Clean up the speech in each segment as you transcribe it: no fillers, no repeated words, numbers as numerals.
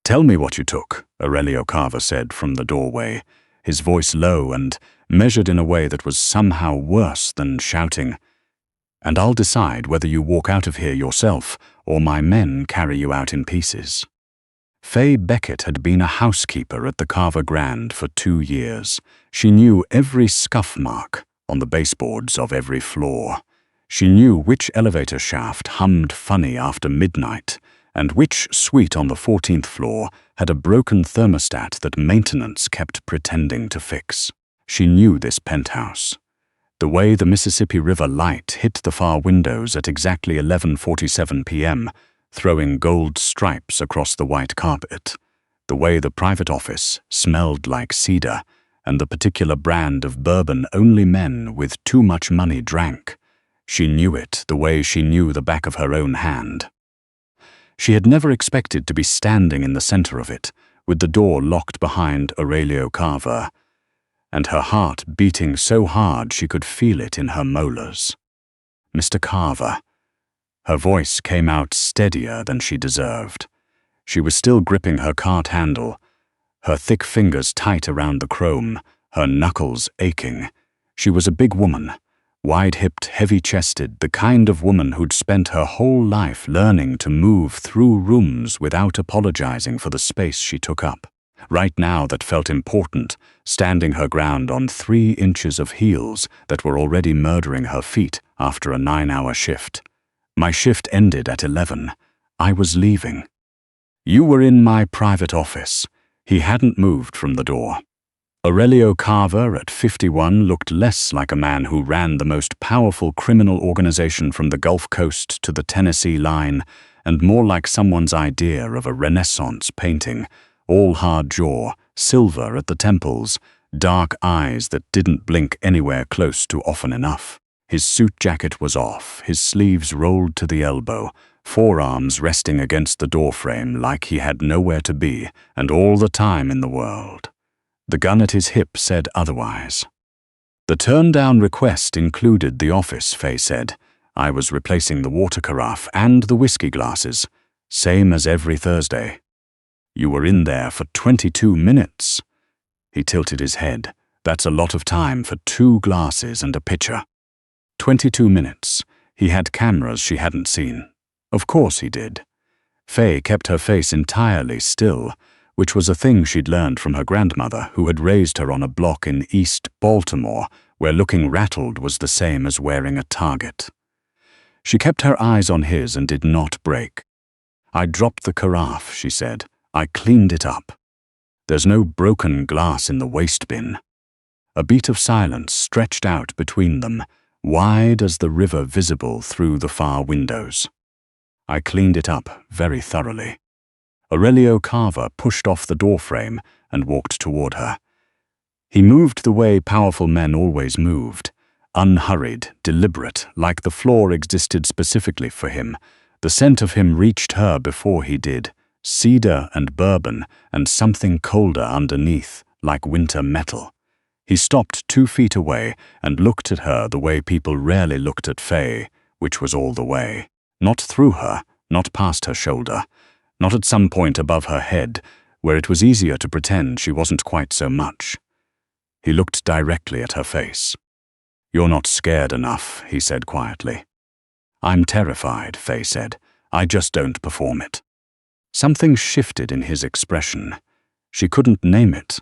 "Tell me what you took," Aurelio Carver said from the doorway, his voice low and measured in a way that was somehow worse than shouting. "And I'll decide whether you walk out of here yourself or my men carry you out in pieces." Faye Beckett had been a housekeeper at the Carver Grand for 2 years. She knew every scuff mark on the baseboards of every floor. She knew which elevator shaft hummed funny after midnight, and which suite on the 14th floor had a broken thermostat that maintenance kept pretending to fix. She knew this penthouse. The way the Mississippi River light hit the far windows at exactly 11:47 p.m., throwing gold stripes across the white carpet. The way the private office smelled like cedar, and the particular brand of bourbon only men with too much money drank. She knew it the way she knew the back of her own hand. She had never expected to be standing in the center of it, with the door locked behind Aurelio Carver, and her heart beating so hard she could feel it in her molars. "Mr. Carver." Her voice came out steadier than she deserved. She was still gripping her cart handle, her thick fingers tight around the chrome, her knuckles aching. She was a big woman, wide-hipped, heavy-chested, the kind of woman who'd spent her whole life learning to move through rooms without apologizing for the space she took up. Right now that felt important, standing her ground on 3 inches of heels that were already murdering her feet after a 9-hour shift. "My shift ended at 11. I was leaving." "You were in my private office." He hadn't moved from the door. Aurelio Carver, at 51, looked less like a man who ran the most powerful criminal organization from the Gulf Coast to the Tennessee line, and more like someone's idea of a Renaissance painting, all hard jaw, silver at the temples, dark eyes that didn't blink anywhere close to often enough. His suit jacket was off, his sleeves rolled to the elbow, forearms resting against the doorframe like he had nowhere to be and all the time in the world. The gun at his hip said otherwise. The turn-down request included the office, Faye said. I was replacing the water carafe and the whiskey glasses, same as every Thursday. You were in there for 22 minutes. He tilted his head. That's a lot of time for 2 glasses and a pitcher. 22 minutes. He had cameras she hadn't seen. Of course he did. Faye kept her face entirely still, which was a thing she'd learned from her grandmother, who had raised her on a block in East Baltimore, where looking rattled was the same as wearing a target. She kept her eyes on his and did not break. I dropped the carafe, she said. I cleaned it up. There's no broken glass in the waste bin. A beat of silence stretched out between them, wide as the river visible through the far windows. I cleaned it up very thoroughly. Aurelio Carver pushed off the doorframe and walked toward her. He moved the way powerful men always moved, unhurried, deliberate, like the floor existed specifically for him. The scent of him reached her before he did, cedar and bourbon and something colder underneath, like winter metal. He stopped 2 feet away and looked at her the way people rarely looked at Faye, which was all the way. Not through her, not past her shoulder, not at some point above her head, where it was easier to pretend she wasn't quite so much. He looked directly at her face. You're not scared enough, he said quietly. I'm terrified, Faye said. I just don't perform it. Something shifted in his expression. She couldn't name it.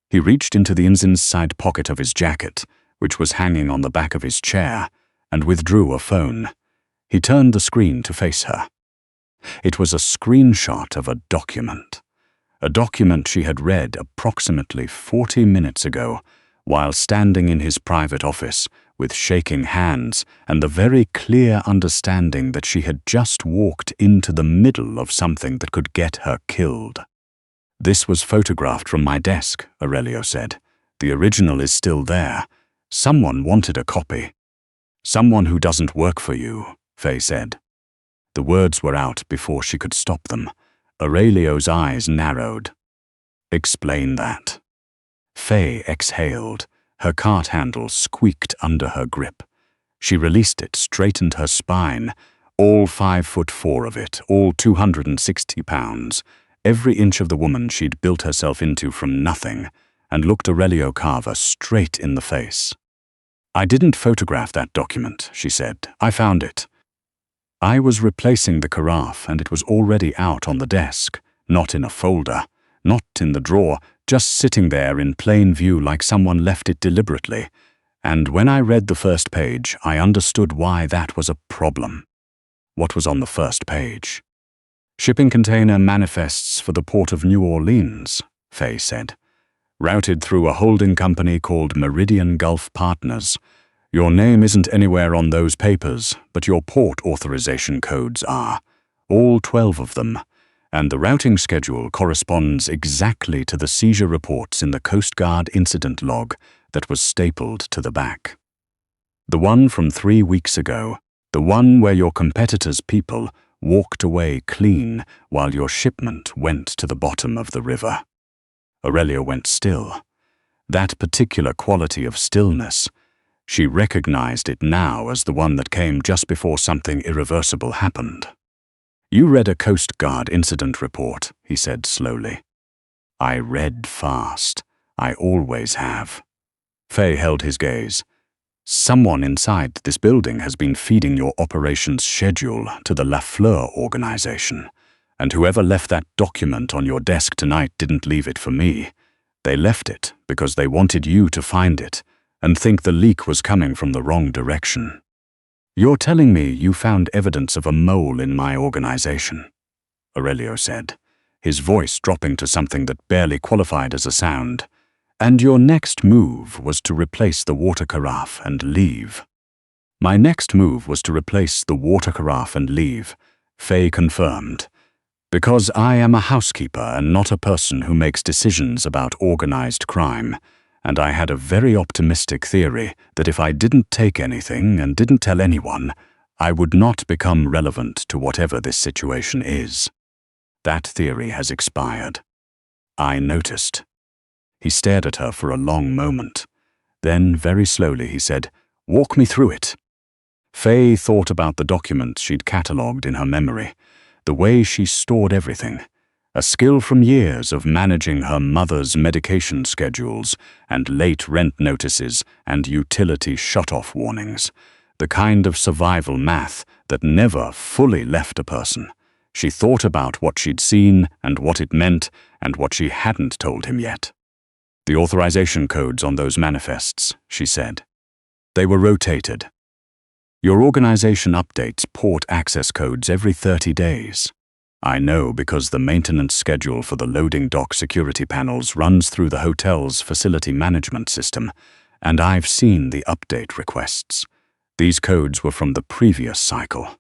He reached into the inside pocket of his jacket, which was hanging on the back of his chair, and withdrew a phone. He turned the screen to face her. It was a screenshot of a document she had read approximately 40 minutes ago, while standing in his private office with shaking hands and the very clear understanding that she had just walked into the middle of something that could get her killed. This was photographed from my desk, Aurelio said. The original is still there. Someone wanted a copy. Someone who doesn't work for you, Faye said. The words were out before she could stop them. Aurelio's eyes narrowed. Explain that. Faye exhaled. Her cart handle squeaked under her grip. She released it, straightened her spine, all 5'4" of it, all 260 pounds, every inch of the woman she'd built herself into from nothing, and looked Aurelio Carver straight in the face. "I didn't photograph that document," she said. "I found it. I was replacing the carafe, and it was already out on the desk, not in a folder, not in the drawer, just sitting there in plain view like someone left it deliberately. And when I read the first page, I understood why that was a problem." What was on the first page? "Shipping container manifests for the port of New Orleans," Faye said. "Routed through a holding company called Meridian Gulf Partners. Your name isn't anywhere on those papers, but your port authorization codes are. All 12 of them. And the routing schedule corresponds exactly to the seizure reports in the Coast Guard incident log that was stapled to the back. The one from 3 weeks ago, the one where your competitor's people walked away clean while your shipment went to the bottom of the river." Aurelio went still. That particular quality of stillness, she recognized it now as the one that came just before something irreversible happened. "You read a Coast Guard incident report," he said slowly. "I read fast. I always have." Faye held his gaze. "Someone inside this building has been feeding your operations schedule to the Lafleur organization, and whoever left that document on your desk tonight didn't leave it for me. They left it because they wanted you to find it and think the leak was coming from the wrong direction. You're telling me you found evidence of a mole in my organization," Aurelio said, his voice dropping to something that barely qualified as a sound. "And your next move was to replace the water carafe and leave." "My next move was to replace the water carafe and leave," Faye confirmed. "Because I am a housekeeper and not a person who makes decisions about organized crime, and I had a very optimistic theory that if I didn't take anything and didn't tell anyone, I would not become relevant to whatever this situation is. That theory has expired." "I noticed." He stared at her for a long moment. Then, very slowly, he said, "Walk me through it." Faye thought about the documents she'd catalogued in her memory, the way she stored everything, a skill from years of managing her mother's medication schedules and late rent notices and utility shut-off warnings, the kind of survival math that never fully left a person. She thought about what she'd seen and what it meant and what she hadn't told him yet. "The authorization codes on those manifests," she said. "They were rotated. Your organization updates port access codes every 30 days. I know because the maintenance schedule for the loading dock security panels runs through the hotel's facility management system, and I've seen the update requests. These codes were from the previous cycle.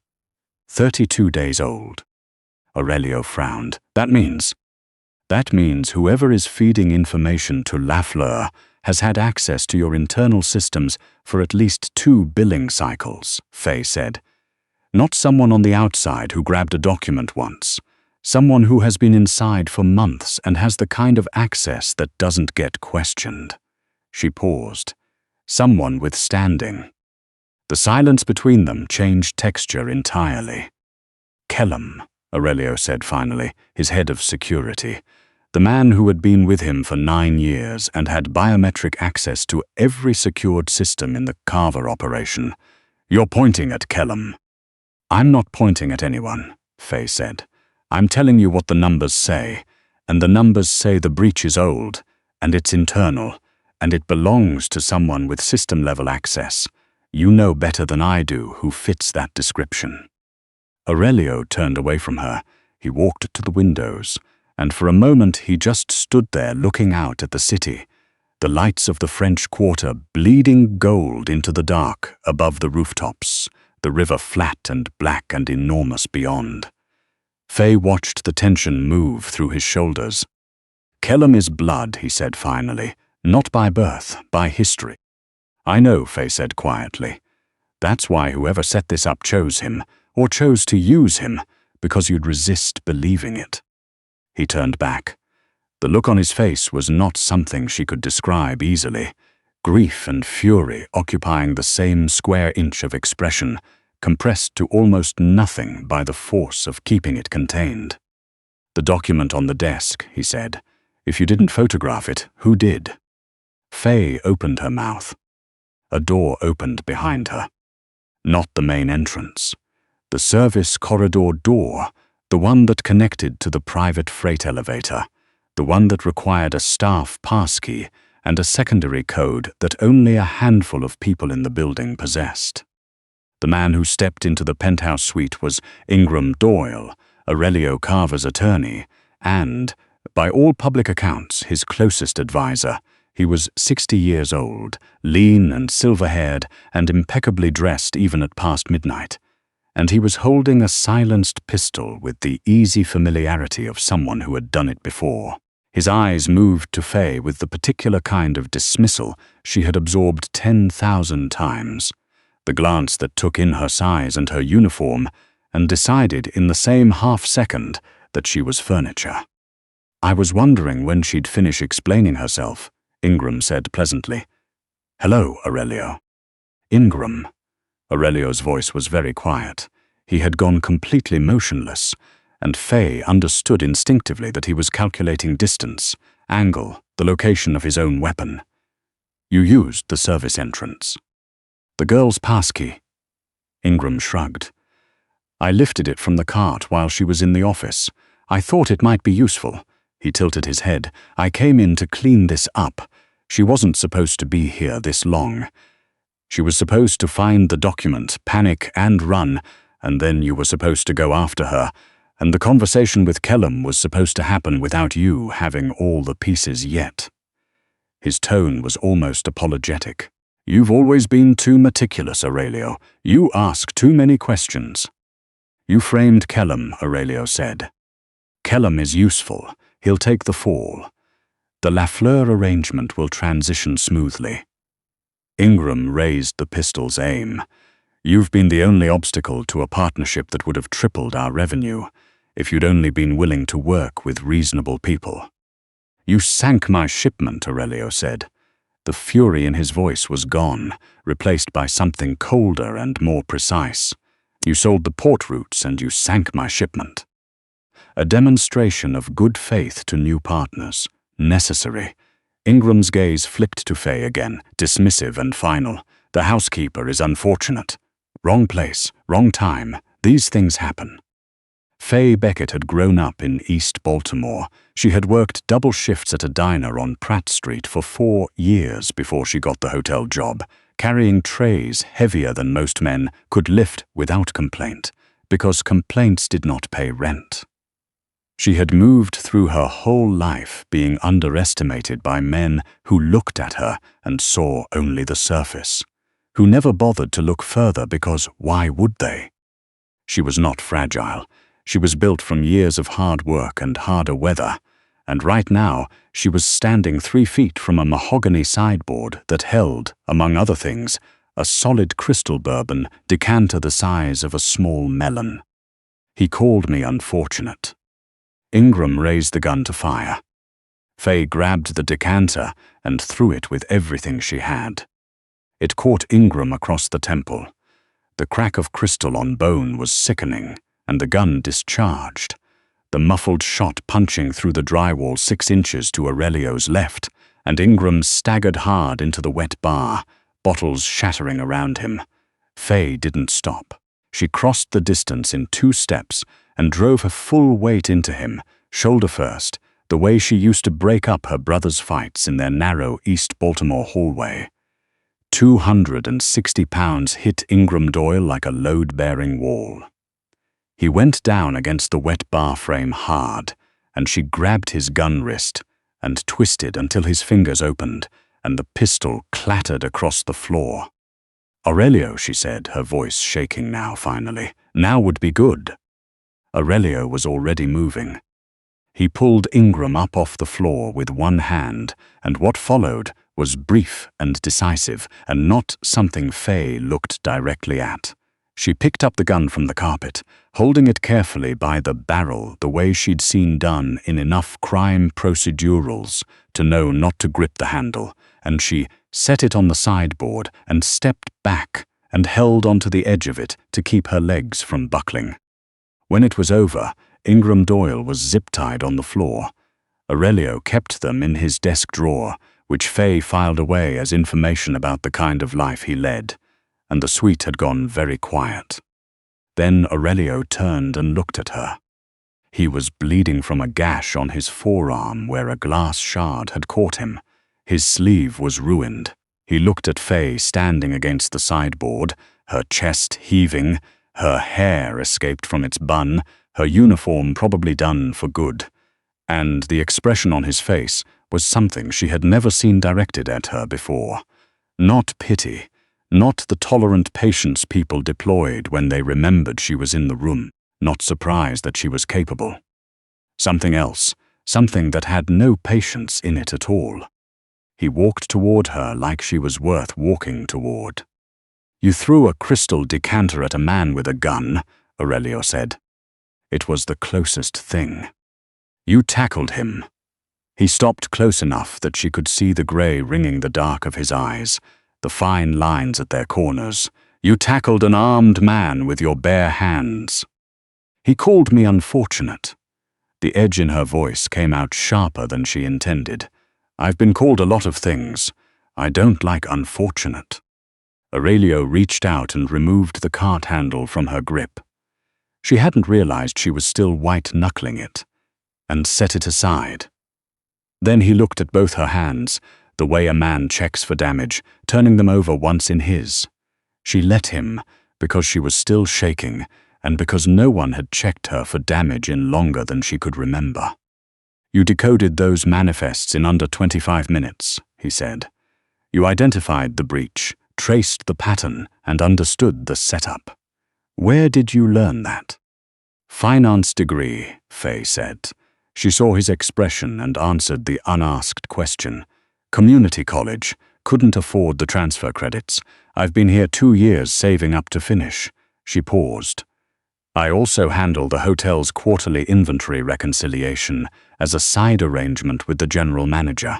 32 days old." Aurelio frowned. That means whoever is feeding information to Lafleur has had access to your internal systems for at least 2 billing cycles, Faye said. "Not someone on the outside who grabbed a document once. Someone who has been inside for months and has the kind of access that doesn't get questioned." She paused. "Someone with standing." The silence between them changed texture entirely. "Kellum," Aurelio said finally, his head of security. The man who had been with him for 9 years and had biometric access to every secured system in the Carver operation. "You're pointing at Kellum." "I'm not pointing at anyone," Faye said. "I'm telling you what the numbers say, and the numbers say the breach is old, and it's internal, and it belongs to someone with system-level access. You know better than I do who fits that description." Aurelio turned away from her. He walked to the windows, and for a moment he just stood there looking out at the city, the lights of the French Quarter bleeding gold into the dark above the rooftops, the river flat and black and enormous beyond. Faye watched the tension move through his shoulders. "Kellum is blood," he said finally, "not by birth, by history." "I know," Faye said quietly. "That's why whoever set this up chose him, or chose to use him, because you'd resist believing it." He turned back. The look on his face was not something she could describe easily. Grief and fury occupying the same square inch of expression, compressed to almost nothing by the force of keeping it contained. "The document on the desk," he said. "If you didn't photograph it, who did?" Faye opened her mouth. A door opened behind her. Not the main entrance. The service corridor door, the one that connected to the private freight elevator, the one that required a staff passkey and a secondary code that only a handful of people in the building possessed. The man who stepped into the penthouse suite was Ingram Doyle, Aurelio Carver's attorney, and, by all public accounts, his closest advisor. He was 60 years old, lean and silver-haired, and impeccably dressed even at past midnight. And he was holding a silenced pistol with the easy familiarity of someone who had done it before. His eyes moved to Faye with the particular kind of dismissal she had absorbed 10,000 times, the glance that took in her size and her uniform and decided in the same half-second that she was furniture. "I was wondering when she'd finish explaining herself," Ingram said pleasantly. "Hello, Aurelio." "Ingram." Aurelio's voice was very quiet. He had gone completely motionless, and Faye understood instinctively that he was calculating distance, angle, the location of his own weapon. "You used the service entrance." "The girl's passkey." Ingram shrugged. "I lifted it from the cart while she was in the office. I thought it might be useful." He tilted his head. "I came in to clean this up. She wasn't supposed to be here this long. She was supposed to find the document, panic and run, and then you were supposed to go after her, and the conversation with Kellum was supposed to happen without you having all the pieces yet." His tone was almost apologetic. "You've always been too meticulous, Aurelio. You ask too many questions." "You framed Kellum," Aurelio said. "Kellum is useful. He'll take the fall. The Lafleur arrangement will transition smoothly." Ingram raised the pistol's aim. "You've been the only obstacle to a partnership that would have tripled our revenue, if you'd only been willing to work with reasonable people." "You sank my shipment," Aurelio said. The fury in his voice was gone, replaced by something colder and more precise. "You sold the port routes and you sank my shipment." A demonstration of good faith to new partners, necessary. Ingram's gaze flicked to Faye again, dismissive and final. "The housekeeper is unfortunate. Wrong place, wrong time. These things happen." Faye Beckett had grown up in East Baltimore. She had worked double shifts at a diner on Pratt Street for 4 years before she got the hotel job, carrying trays heavier than most men could lift without complaint, because complaints did not pay rent. She had moved through her whole life being underestimated by men who looked at her and saw only the surface, who never bothered to look further because why would they? She was not fragile. She was built from years of hard work and harder weather, and right now she was standing 3 feet from a mahogany sideboard that held, among other things, a solid crystal bourbon decanter the size of a small melon. He called me unfortunate. Ingram raised the gun to fire. Faye grabbed the decanter and threw it with everything she had. It caught Ingram across the temple. The crack of crystal on bone was sickening, and the gun discharged, the muffled shot punching through the drywall 6 inches to Aurelio's left, and Ingram staggered hard into the wet bar, bottles shattering around him. Faye didn't stop. She crossed the distance in 2 steps and drove her full weight into him, shoulder first, the way she used to break up her brother's fights in their narrow East Baltimore hallway. 260 pounds hit Ingram Doyle like a load-bearing wall. He went down against the wet bar frame hard, and she grabbed his gun wrist and twisted until his fingers opened, and the pistol clattered across the floor. "Aurelio," she said, her voice shaking now finally, "now would be good." Aurelio was already moving. He pulled Ingram up off the floor with one hand, and what followed was brief and decisive, and not something Faye looked directly at. She picked up the gun from the carpet, holding it carefully by the barrel the way she'd seen done in enough crime procedurals to know not to grip the handle, and she set it on the sideboard and stepped back and held onto the edge of it to keep her legs from buckling. When it was over, Ingram Doyle was zip-tied on the floor. Aurelio kept them in his desk drawer, which Faye filed away as information about the kind of life he led, and the suite had gone very quiet. Then Aurelio turned and looked at her. He was bleeding from a gash on his forearm where a glass shard had caught him. His sleeve was ruined. He looked at Faye standing against the sideboard, her chest heaving, her hair escaped from its bun, her uniform probably done for good. And the expression on his face was something she had never seen directed at her before. Not pity, not the tolerant patience people deployed when they remembered she was in the room, not surprised that she was capable. Something else, something that had no patience in it at all. He walked toward her like she was worth walking toward. "You threw a crystal decanter at a man with a gun," Aurelio said. "It was the closest thing. You tackled him." He stopped close enough that she could see the gray ringing the dark of his eyes, the fine lines at their corners. "You tackled an armed man with your bare hands." "He called me unfortunate." The edge in her voice came out sharper than she intended. "I've been called a lot of things. I don't like unfortunate." Aurelio reached out and removed the cart handle from her grip. She hadn't realized she was still white-knuckling it, and set it aside. Then he looked at both her hands, the way a man checks for damage, turning them over once in his. She let him, because she was still shaking, and because no one had checked her for damage in longer than she could remember. "You decoded those manifests in under 25 minutes, he said. "You identified the breach, traced the pattern, and understood the setup. Where did you learn that?" "Finance degree," Faye said. She saw his expression and answered the unasked question. "Community college. Couldn't afford the transfer credits. I've been here 2 years saving up to finish." She paused. "I also handle the hotel's quarterly inventory reconciliation as a side arrangement with the general manager.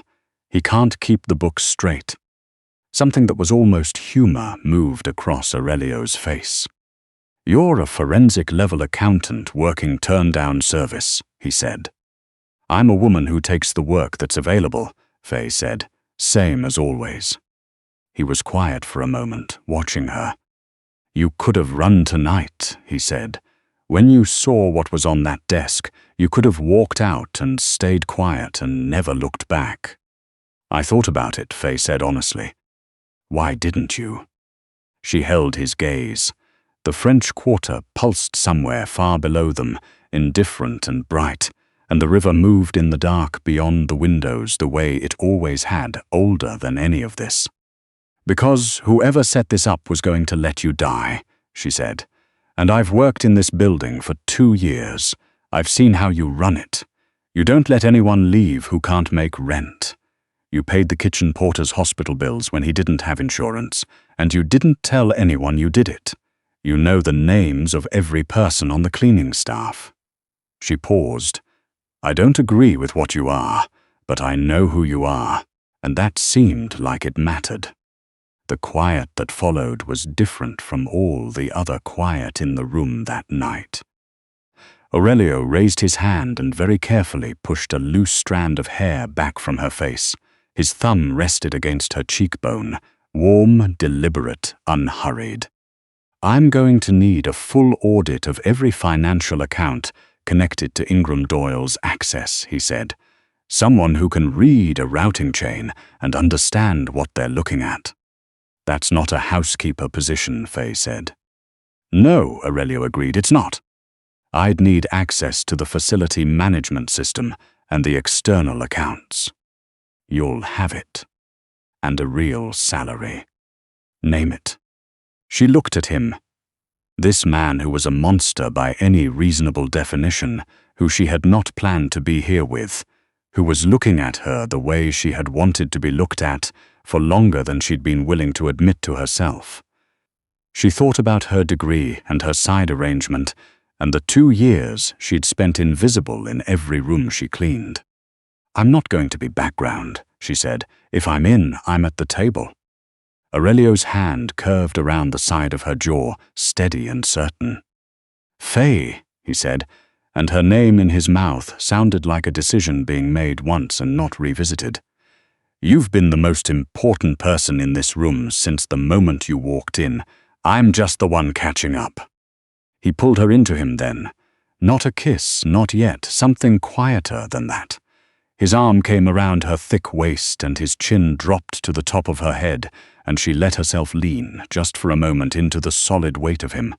He can't keep the books straight." Something that was almost humor moved across Aurelio's face. "You're a forensic-level accountant working turn-down service," he said. "I'm a woman who takes the work that's available," Faye said, "same as always." He was quiet for a moment, watching her. "You could have run tonight," he said. "When you saw what was on that desk, you could have walked out and stayed quiet and never looked back." "I thought about it," Faye said honestly. "Why didn't you?" She held his gaze. The French Quarter pulsed somewhere far below them, indifferent and bright, and the river moved in the dark beyond the windows the way it always had, older than any of this. "Because whoever set this up was going to let you die," she said. "And I've worked in this building for 2 years. I've seen how you run it. You don't let anyone leave who can't make rent. You paid the kitchen porter's hospital bills when he didn't have insurance, and you didn't tell anyone you did it. You know the names of every person on the cleaning staff." She paused. "I don't agree with what you are, but I know who you are," and that seemed like it mattered. The quiet that followed was different from all the other quiet in the room that night. Aurelio raised his hand and very carefully pushed a loose strand of hair back from her face. His thumb rested against her cheekbone, warm, deliberate, unhurried. "I'm going to need a full audit of every financial account connected to Ingram Doyle's access," he said. "Someone who can read a routing chain and understand what they're looking at." "That's not a housekeeper position," Faye said. "No," Aurelio agreed, "it's not. I'd need access to the facility management system and the external accounts." "You'll have it. And a real salary. Name it." She looked at him. This man who was a monster by any reasonable definition, who she had not planned to be here with, who was looking at her the way she had wanted to be looked at for longer than she'd been willing to admit to herself. She thought about her degree and her side arrangement, and the 2 years she'd spent invisible in every room she cleaned. "I'm not going to be background," she said. "If I'm in, I'm at the table." Aurelio's hand curved around the side of her jaw, steady and certain. "Faye," he said, and her name in his mouth sounded like a decision being made once and not revisited. "You've been the most important person in this room since the moment you walked in. I'm just the one catching up." He pulled her into him then. Not a kiss, not yet, something quieter than that. His arm came around her thick waist and his chin dropped to the top of her head, and she let herself lean, just for a moment, into the solid weight of him.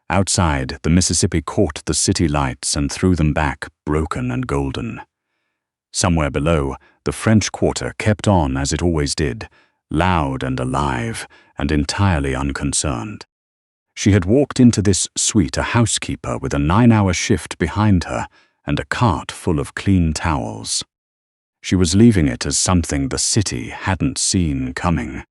Outside, the Mississippi caught the city lights and threw them back, broken and golden. Somewhere below, the French Quarter kept on as it always did, loud and alive, and entirely unconcerned. She had walked into this suite a housekeeper with a 9-hour shift behind her and a cart full of clean towels. She was leaving it as something the city hadn't seen coming.